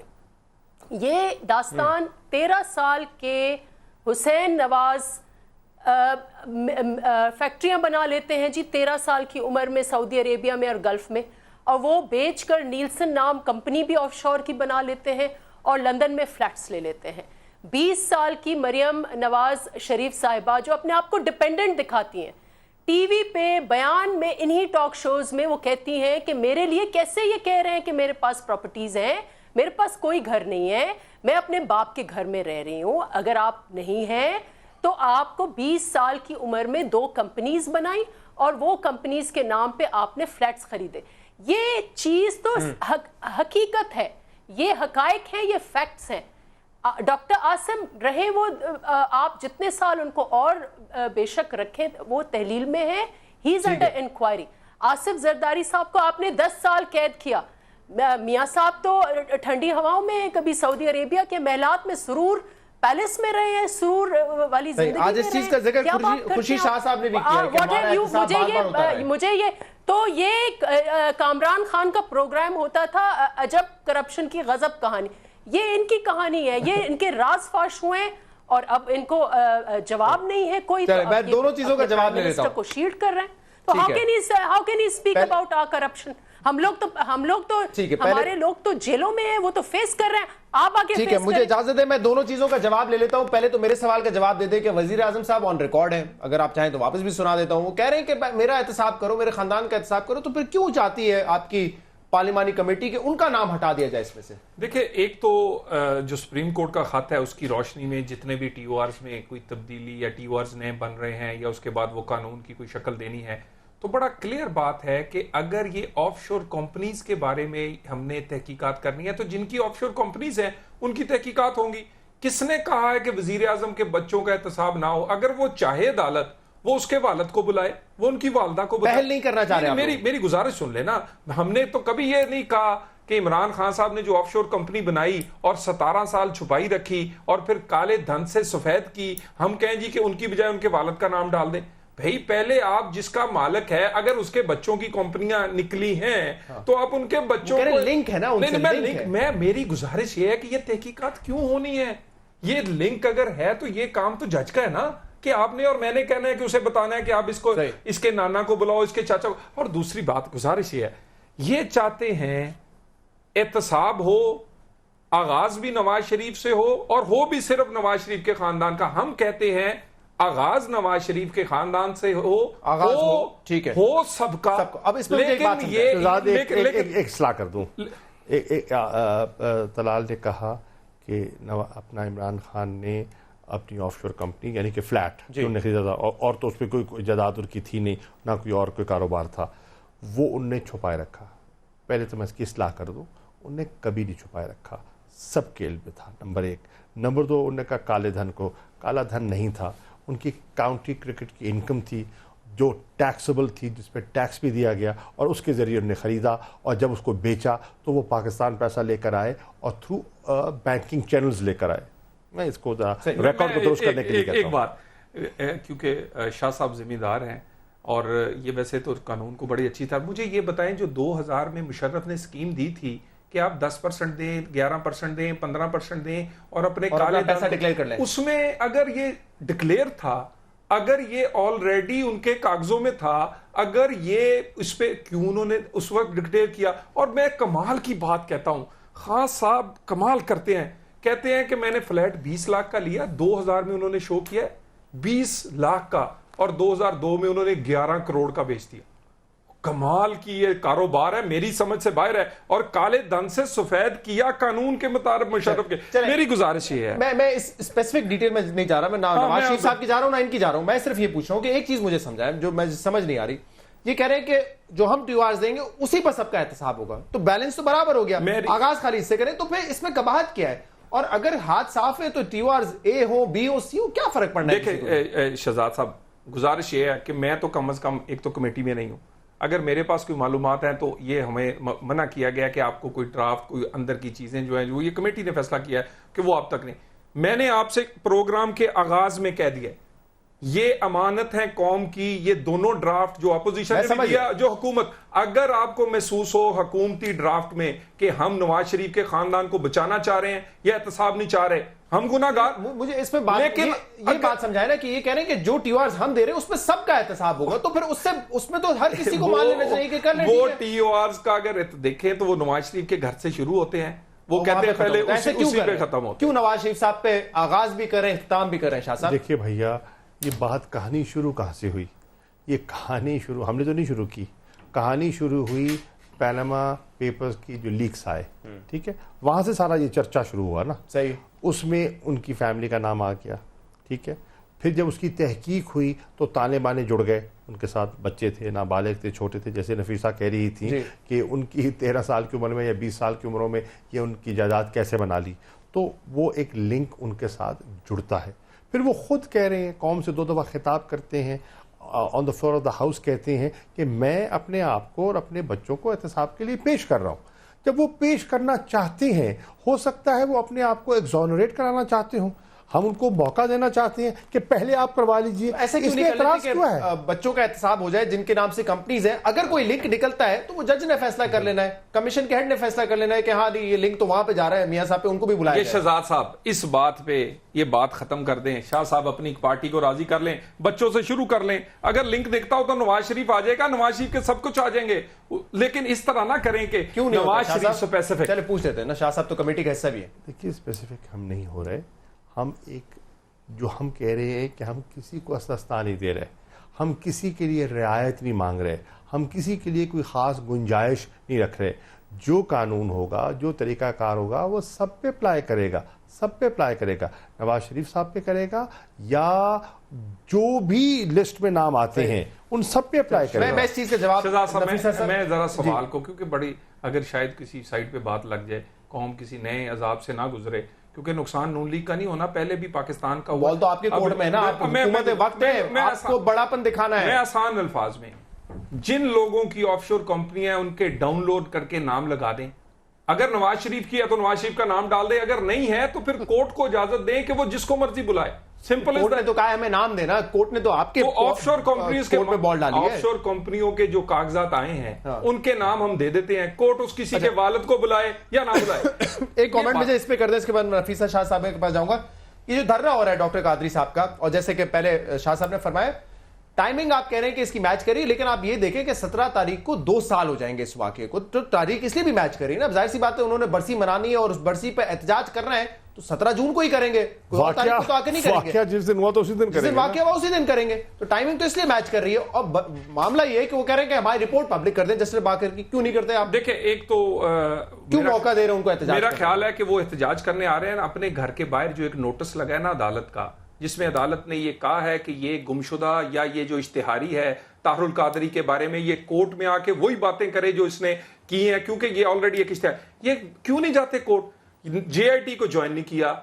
B: یہ داستان 13 سال کے حسین نواز فیکٹریاں بنا لیتے ہیں جی 13 سال کی عمر میں سعودی عربیہ میں اور گلف میں، اور وہ بیچ کر نیلسن نام کمپنی بھی آف شور کی بنا لیتے ہیں اور لندن میں فلیٹس لے لیتے ہیں. 20 سال کی مریم نواز شریف صاحبہ جو اپنے آپ کو ڈیپینڈنٹ دکھاتی ہیں، ٹی وی پہ بیان میں انہی ٹاک شوز میں وہ کہتی ہیں کہ میرے لیے کیسے یہ کہہ رہے ہیں کہ میرے پاس پراپرٹیز ہیں، میرے پاس کوئی گھر نہیں ہے، میں اپنے باپ کے گھر میں رہ رہی ہوں. اگر آپ نہیں ہیں تو آپ کو 20 سال کی عمر میں 2 کمپنیز بنائیں اور وہ کمپنیز کے نام پہ آپ نے فلیٹس خریدے. یہ چیز تو حقیقت ہے، یہ حقائق ہیں، یہ فیکٹس ہیں. ڈاکٹر عاصم رہے وہ آپ جتنے سال ان کو اور بے شک رکھیں، وہ تحلیل میں ہے، he is under inquiry. Asif Zardari صاحب کو آپ نے 10 سال قید کیا. میاں صاحب تو ٹھنڈی ہواؤں میں کبھی سعودی عربیہ کے محلات میں سرور پیلس میں رہے ہیں، سرور والی زندگی
A: آج اس چیز کا ذکر خوشی شاہ صاحب نے بھی کیا کہ ہمارا احتساب بار بار ہوتا ہے.
B: مجھے یہ تو یہ کامران خان کا پروگرام ہوتا تھا عجب کرپشن کی غضب کہانی، یہ ان کی کہانی ہے، یہ ان کے راز فاش ہوئے اور اب ان کو جواب نہیں ہے کوئی.
A: میں دونوں چیزوں کا جواب لے لیتا ہوں.
B: کو شیلڈ کر رہے ہیں تو how can he speak about our corruption؟ ہم لوگ تو ہمارے لوگ تو جیلوں میں ہیں، وہ تو فیس کر رہے ہیں، آپ آگے
A: ٹھیک ہے. مجھے اجازت ہے میں دونوں چیزوں کا جواب لے لیتا ہوں. پہلے تو میرے سوال کا جواب دے دیں کہ وزیر اعظم صاحب آن ریکارڈ ہیں، اگر آپ چاہیں تو واپس بھی سنا دیتا ہوں. وہ کہہ رہے ہیں کہ میرا احتساب کرو، میرے خاندان کا احتساب کرو، تو پھر کیوں چاہتی ہے آپ کی پارلیمانی کمیٹی کہ ان کا نام ہٹا دیا جائے اس میں سے؟
D: دیکھیں، ایک تو جو سپریم کورٹ کا خط ہے اس کی روشنی میں جتنے بھی ٹی او آرز میں کوئی تبدیلی یا ٹی او آرز نئے بن رہے ہیں یا اس کے بعد وہ قانون کی کوئی شکل دینی ہے، تو بڑا کلیئر بات ہے کہ اگر یہ آف شور کمپنیز کے بارے میں ہم نے تحقیقات کرنی ہے تو جن کی آف شور کمپنیز ہیں ان کی تحقیقات ہوں گی. کس نے کہا ہے کہ وزیر اعظم کے بچوں کا احتساب نہ ہو؟ اگر وہ چاہے عدالت وہ اس کے والد کو بلائے، وہ ان کی والدہ کو بلائے.
A: پہل نہیں کرنا چاہ رہے.
D: میری گزارش سن لینا، ہم نے تو کبھی یہ نہیں کہا کہ عمران خان صاحب نے جو آف شور کمپنی بنائی اور 17 سال چھپائی رکھی اور پھر کالے دھن سے سفید کی، ہم کہیں جی کہ ان کی بجائے ان کے والد کا نام ڈال دیں. بھئی پہلے آپ جس کا مالک ہے اگر اس کے بچوں کی کمپنیاں نکلی ہیں تو آپ ان کے بچوں کو
A: لنک ہے نا ان سے.
D: میری گزارش یہ ہے کہ یہ تحقیقات کیوں ہونی ہے؟ یہ لنک اگر ہے تو یہ کام تو جج کا ہے نا، کہ آپ نے اور میں نے کہنا ہے کہ اسے بتانا ہے کہ آپ اس کو اس کے نانا کو بلاؤ، اس کے چاچا کو. اور دوسری بات گزارش یہ ہے، یہ چاہتے ہیں احتساب ہو، آغاز بھی نواز شریف سے ہو اور ہو بھی صرف نواز شریف کے خاندان کا. ہم کہتے ہیں آغاز نواز شریف کے خاندان سے ہو،
A: آغاز
D: ہو سب کا.
A: اب اس میں
C: ایک اصلاح کر دوں. طلال نے کہا کہ اپنا عمران خان نے اپنی آف شور کمپنی یعنی کہ فلیٹ جو انہوں نے خریدا تھا اور تو اس پہ کوئی جائیداد ان کی تھی نہیں، نہ کوئی اور کوئی کاروبار تھا، وہ ان نے چھپائے رکھا. پہلے تو میں اس کی اصلاح کر دوں، ان نے کبھی نہیں چھپائے رکھا، سب کے علم میں تھا. نمبر 1. نمبر 2، انہوں نے کہا کالے دھن کو، کالا دھن نہیں تھا. ان کی کاؤنٹی کرکٹ کی انکم تھی جو ٹیکسیبل تھی، جس پہ ٹیکس بھی دیا گیا، اور اس کے ذریعے انہوں نے خریدا اور جب اس کو بیچا تو وہ پاکستان پیسہ لے کر آئے اور تھرو بینکنگ چینلز لے کر آئے. میں اس کو ریکارڈ کو درست کرنے کے لیے کہتا ہوں.
D: ایک بات، کیونکہ شاہ صاحب ذمہ دار ہیں اور یہ ویسے تو قانون کو بڑی اچھی طرح مجھے یہ بتائیں، جو 2000 میں مشرف نے اسکیم دی تھی کہ آپ 10% دیں، 11% دیں، 15% دیں اور اپنے کالے
A: پیسہ ڈکلیئر کر لیں،
D: اس میں اگر یہ ڈکلیئر تھا، اگر یہ آلریڈی ان کے کاغذوں میں تھا، اگر یہ اس پہ کیوں انہوں نے اس وقت ڈکلیئر کیا؟ اور میں کمال کی بات کہتا ہوں، خاص صاحب کمال کرتے ہیں، کہتے ہیں کہ میں نے فلیٹ 20 لاکھ کا لیا، 2000 میں انہوں نے شو کیا 20 لاکھ کا اور 2002 میں انہوں نے 11 کروڑ کا بیچ دیا. کمال کی یہ کاروبار ہے، میری سمجھ سے باہر ہے، اور کالے دھن سے سفید کیا قانون کے مطابق مشرف کے. میری گزارش یہ ہے،
A: میں اس اسپیسیفک ڈیٹیل میں نہیں جا رہا، میں نہ نواز شریف صاحب کی جا رہا ہوں نہ ان کی جا رہا ہوں. میں صرف یہ پوچھ رہا ہوں کہ ایک چیز مجھے سمجھائیں جو میں سمجھ نہیں آ رہی. یہ کہہ رہے ہیں کہ جو ہم ٹی او آرز دیں گے اسی پر سب کا احتساب ہوگا، تو بیلنس تو برابر ہو گیا. آغاز خالد سے کریں تو پھر اس میں قباحت کیا ہے؟ اور اگر ہاتھ صاف ہے تو ٹی او آرز اے ہو، بی ہو، سی ہو، کیا فرق پڑنا ہے؟
D: دیکھیں شہزاد صاحب، گزارش یہ ہے کہ میں تو کم از کم ایک تو کمیٹی میں نہیں ہوں. اگر میرے پاس کوئی معلومات ہیں تو یہ ہمیں منع کیا گیا کہ آپ کو کوئی ڈرافٹ، کوئی اندر کی چیزیں جو ہیں، جو یہ کمیٹی نے فیصلہ کیا ہے کہ وہ آپ تک نہیں. میں نے آپ سے پروگرام کے آغاز میں کہہ دیا یہ امانت ہے قوم کی، یہ دونوں ڈرافٹ جو اپوزیشن نے بھی دیا، جو حکومت، اگر آپ کو محسوس ہو حکومتی ڈرافٹ میں کہ ہم نواز شریف کے خاندان کو بچانا چاہ رہے ہیں یا احتساب نہیں چاہ رہے، ہم گناہ گار.
A: مجھے اس میں یہ بات سمجھائے نا کہ یہ کہہ رہے ہیں کہ جو ٹی او آرز ہم دے رہے ہیں اس میں سب کا احتساب ہوگا، تو پھر اس میں تو ہر کسی کو مان لینا چاہیے کہ کر لیں.
D: وہ ٹی او آرز کا اگر دیکھیں تو وہ نواز شریف کے گھر سے شروع ہوتے ہیں وہ کہتے ہیں پہلے اسی پہ ختم ہو.
A: کیوں نواز شریف صاحب پہ آغاز بھی کریں اختتام بھی کریں شاہ صاحب؟
C: دیکھیے بھیا، یہ بات کہانی شروع کہاں سے ہوئی؟ یہ کہانی شروع ہم نے تو نہیں شروع کی، کہانی شروع ہوئی پیناما پیپرز کی جو لیکس آئے، ٹھیک ہے، وہاں سے سارا یہ چرچا شروع ہوا نا.
A: صحیح.
C: اس میں ان کی فیملی کا نام آ گیا، ٹھیک ہے. پھر جب اس کی تحقیق ہوئی تو تانے بانے جڑ گئے، ان کے ساتھ بچے تھے، نابالغ تھے، چھوٹے تھے، جیسے نفیسہ کہہ رہی تھی کہ ان کی 13 سال کی عمر میں یا 20 سال کی عمروں میں یہ ان کی جائیداد کیسے بنا لی. تو وہ ایک لنک ان کے ساتھ جڑتا ہے. پھر وہ خود کہہ رہے ہیں، قوم سے 2 دفعہ خطاب کرتے ہیں، on the floor of the house کہتے ہیں کہ میں اپنے آپ کو اور اپنے بچوں کو احتساب کے لیے پیش کر رہا ہوں. جب وہ پیش کرنا چاہتے ہیں، ہو سکتا ہے وہ اپنے آپ کو ایگزونریٹ کرانا چاہتے ہوں، ہم ان کو موقع دینا چاہتے ہیں کہ پہلے آپ کروا لیجئے.
A: ایسے کیوں نہیں کر لیتے کہ بچوں کا احتساب ہو جائے جن کے نام سے کمپنیز ہیں؟ اگر کوئی لنک نکلتا ہے تو وہ جج نے فیصلہ کر لینا ہے، کمیشن کے ہیڈ نے فیصلہ کر لینا ہے کہ ہاں یہ لنک تو وہاں پہ جا رہا ہے، میاں صاحب پہ ان کو بھی بلایا
D: یہ شہزاد صاحب اس بات پہ یہ بات ختم کر دیں. شاہ صاحب اپنی پارٹی کو راضی کر لیں، بچوں سے شروع کر لیں. اگر لنک دکھتا ہو تو نواز شریف آ جائے گا، نواز شریف کے سب کچھ آ جائیں گے. لیکن اس طرح نہ کریں کہ نواز شریف اسپیسیفک.
A: چلے پوچھ لیتے ہیں نا، شاہ صاحب تو کمیٹی کا حصہ بھی ہے.
C: دیکھیے اسپیسیفک ہم نہیں ہو رہے، ہم ایک جو ہم کہہ رہے ہیں کہ ہم کسی کو استثنا نہیں دے رہے، ہم کسی کے لیے رعایت نہیں مانگ رہے، ہم کسی کے لیے کوئی خاص گنجائش نہیں رکھ رہے. جو قانون ہوگا، جو طریقہ کار ہوگا وہ سب پہ اپلائی کرے گا، سب پہ اپلائی کرے گا. نواز شریف صاحب پہ کرے گا یا جو بھی لسٹ میں نام آتے ہیں ان سب پہ اپلائی کرے گا.
A: میں اس چیز کا جواب
D: میں ذرا سوال کو، کیونکہ بڑی اگر شاید کسی سائٹ پہ بات لگ جائے، قوم کسی نئے عذاب سے نہ گزرے، کیونکہ نقصان نون لیگ کا نہیں ہونا، پہلے بھی پاکستان کا ہوا.
A: بال تو آپ کے کورٹ میں ہے نا، آپ حکومت وقت ہے، آپ کو بڑاپن دکھانا ہے.
D: میں آسان الفاظ میں جن لوگوں کی آف شور کمپنیاں ان کے ڈاؤن لوڈ کر کے نام لگا دیں. اگر نواز شریف کی ہے تو نواز شریف کا نام ڈال دیں، اگر نہیں ہے تو پھر کورٹ کو اجازت دیں کہ وہ جس کو مرضی بلائے. سمپل.
A: کورٹ نے تو کہا ہے ہمیں نام دینا، کورٹ نے تو آپ کے
D: آف شور کمپنیز کے
A: بال ڈالی ہے.
D: آف شور کمپنیوں کے جو کاغذات آئے ہیں ان کے نام ہم دے دیتے ہیں، کورٹ اس کسی کے والد کو بلائے یا نہ بلائے.
A: ایک کامنٹ مجھے اس پہ کر دیں، اس کے بعد نفیسہ شاہ صاحب کے پاس جاؤں گا. یہ جو دھرنا ہو رہا ہے ڈاکٹر قادری صاحب کا، اور جیسے کہ پہلے شاہ صاحب نے فرمایا ٹائمنگ آپ کہہ رہے ہیں کہ اس کی میچ کری، لیکن آپ یہ دیکھیں کہ 17 تاریخ کو 2 سال ہو جائیں گے اس واقعے کو. تو تاریخ اس لیے بھی میچ کری نا، ظاہر سی بات ہے انہوں نے برسی منانی ہے اور اس برسی پہ احتجاج کرنا ہے تو 17 جون کو ہی کریں گے.
C: واقعہ جس دن ہوا تو اسی دن کریں گے،
A: واقعہ ہوا اسی دن کریں گے. تو ٹائمنگ تو اس لیے میچ کر رہی ہے. اور معاملہ یہ ہے کہ وہ کہہ رہے ہیں کہ ہماری رپورٹ پبلک کر دیں جسٹس باقر کی. کیوں نہیں کرتے آپ؟
D: دیکھیں ایک تو
A: کیوں موقع دے رہے ہیں ان کو احتجاج؟
D: میرا خیال ہے کہ وہ احتجاج کرنے آ رہے ہیں اپنے گھر کے باہر. جو ایک نوٹس لگا ہے نا عدالت کا، جس میں عدالت نے یہ کہا ہے کہ یہ گمشدہ یا یہ جو اشتہاری ہے طاہر القادری کے بارے میں، یہ کورٹ میں آ کے وہی باتیں کرے جو اس نے کی ہیں، کیونکہ یہ آلریڈی ایک اشتہار. یہ کیوں نہیں جاتے کورٹ؟ جے آئی ٹی کو جوائن نہیں کیا،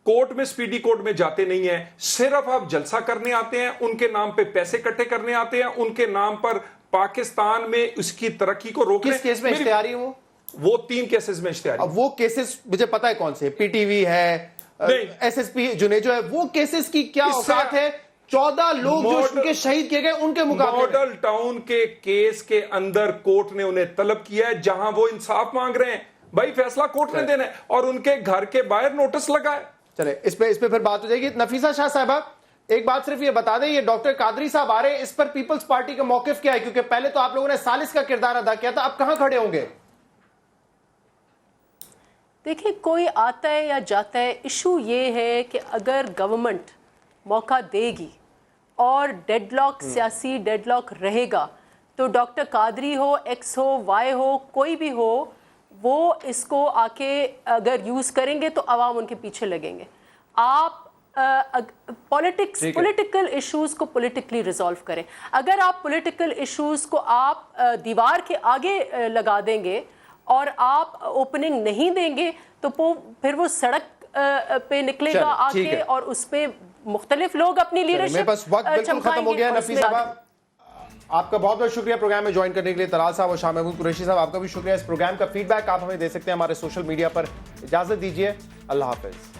D: کورٹ میں سپیڈی کورٹ میں جاتے نہیں ہیں، صرف آپ جلسہ کرنے آتے ہیں، ان کے نام پہ پیسے اکٹھے کرنے آتے ہیں، ان کے نام پر پاکستان میں اس کی ترقی کو روکنے.
A: کس کیس میں اشتہاری ہوں؟
D: وہ 3 کیسز میں اشتہاری.
A: اب وہ کیسز مجھے پتا ہے کون سے، پی ٹی وی ہے، ایس ایس پی جنیجو ہے، وہ کیسز کی کیا اوقات ہے؟ 14 لوگ جو ان کے شہید کیے گئے ان کے مقابلے
D: ماڈل ٹاؤن کے کیس کے اندر کورٹ نے انہیں طلب کیا ہے، جہاں وہ انصاف مانگ رہے ہیں. بھائی فیصلہ کورٹ نے دینا ہے، اور ان کے گھر کے باہر نوٹس لگا ہے.
A: چلے اس پہ پھر بات ہو جائے گی. نفیسہ شاہ صاحبہ ایک بات صرف یہ بتا دیں، یہ ڈاکٹر قادری صاحب آ رہے ہیں، اس پر پیپلز پارٹی کا موقف کیا ہے؟ کیونکہ پہلے تو آپ لوگوں نے ثالث کا کردار ادا کیا تھا، اب کہاں کھڑے ہوں گے؟
B: دیکھیں کوئی آتا ہے یا جاتا ہے، ایشو یہ ہے کہ اگر گورنمنٹ موقع دے گی اور ڈیڈ لاک، سیاسی ڈیڈ لاک رہے گا، تو ڈاکٹر قادری ہو، ایکس ہو، وائی ہو، کوئی بھی ہو، وہ اس کو آ کے اگر یوز کریں گے تو عوام ان کے پیچھے لگیں گے. آپ پولیٹیکل ایشوز کو پولیٹیکلی ریزالو کریں. اگر آپ پولیٹیکل ایشوز کو آپ دیوار کے آگے لگا دیں گے اور آپ اوپننگ نہیں دیں گے تو پھر وہ سڑک پہ نکلے گا آ کے، اور اس پہ مختلف لوگ اپنی لیڈرشپ.
A: میرے پاس وقت بالکل ختم ہو گیا. نفیس صاحب آپ کا بہت بہت شکریہ پروگرام میں جوائن کرنے کے لیے. طلال صاحب اور شاہ محمود قریشی صاحب آپ کا بھی شکریہ. اس پروگرام کا فیڈ بیک آپ ہمیں دے سکتے ہیں ہمارے سوشل میڈیا پر. اجازت دیجیے، اللہ حافظ.